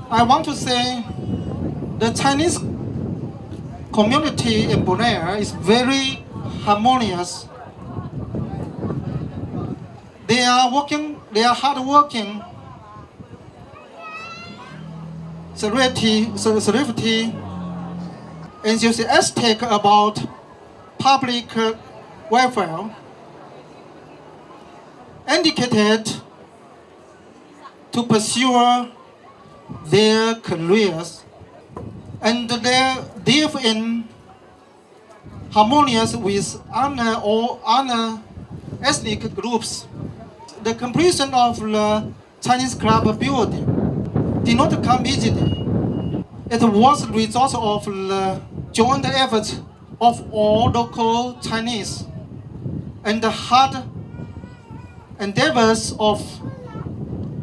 I want to say the Chinese community in Bonaire is very harmonious. They are hardworking, serifty, enthusiastic about public welfare, dedicated to pursue their careers, and they live in harmonious with other ethnic groups. The completion of the Chinese club building did not come easily. It was the result of the joint efforts of all local Chinese and the hard endeavors of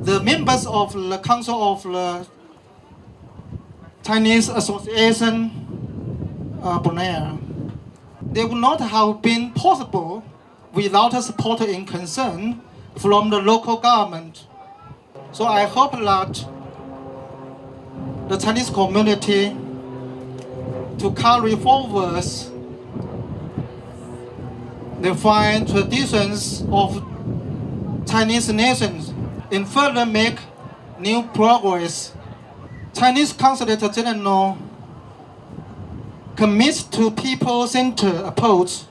the members of the Council of the Chinese Association Bonaire. They would not have been possible without support and concern from the local government. So I hope that the Chinese community to carry forward the fine traditions of Chinese nations and further make new progress. Chinese Consulate General commits to people-centered approach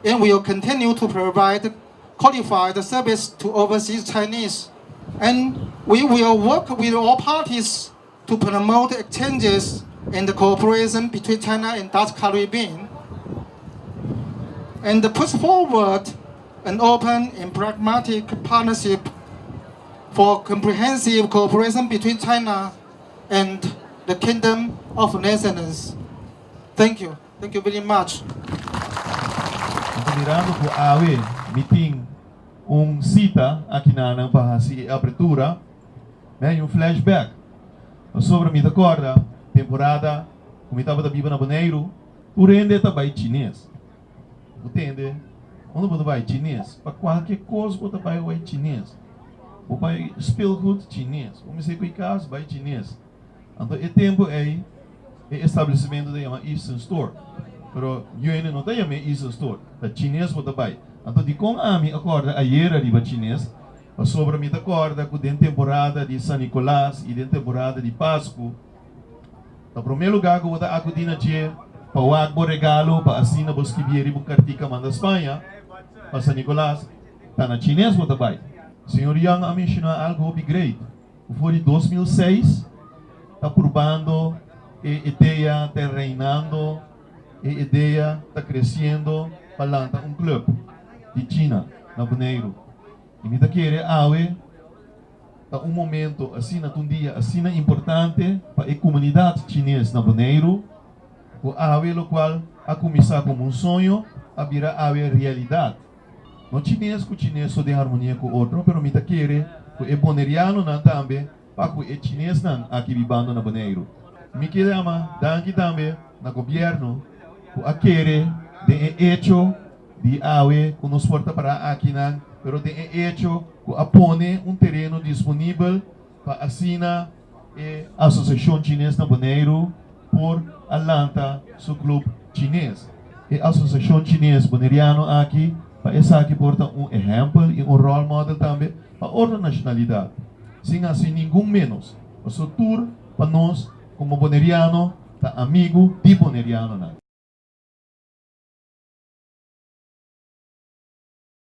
and will continue to provide qualified service to overseas Chinese. And we will work with all parties to promote exchanges and cooperation between China and Dutch Caribbean, and push forward an open and pragmatic partnership for comprehensive cooperation between China and the Kingdom of Netherlands. Thank you. Thank you very much. Mirando po awe meeting cita aqui na bahasi abertura, né, flashback sobre a minha corda temporada como estava da Biba na Bonaire, o rende tá vai chinês, entende? Onde você vai chinês? Para qualquer coisa você vai chinês. O pai speelgoed chinês, o me sei que caso vai chinês. Então é tempo aí estabelecimento de uma Eastern Store. Pero eu não tenho uma Eastern Store. Da chinês você vai. Então de com a minha acorda ayer arriba chinês. Sobre a minha acorda com a temporada de San Nicolás e a temporada de Páscoa. No primeiro lugar que você acudina de para o agbo regalo para assina vos que vierem por cartica manda Espanha para San Nicolás. Tá na chinês você vai. Senhor Yang a mencionar algo great. Foi de 2006 está provando a ideia está reinando, a ideia está crescendo para lançar clube de China na Bonaire. E me querer awe tá momento assim na dia assim importante para a comunidade chinesa na Bonaire. O awe lo qual a começar como sonho a virar awe realidade. No chinês com chinês só tem harmonia com o outro, pero me querer o boneriano não também para o chinês não aqui vivendo na Bonaire. Me querer ama danke também na governo o querer de hecho de awe que nos porta para aqui não, pero de hecho que apone terreno disponível para assinar a Associação Chinesa na Bonaire por Atlanta, seu clube chinês. A Associação Chinesa Boneriano aqui, para essa aqui porta exemplo e role model também para outra nacionalidade. Sem assim nenhum menos. O seu tour para nós como boneriano, tá amigo de boneriano.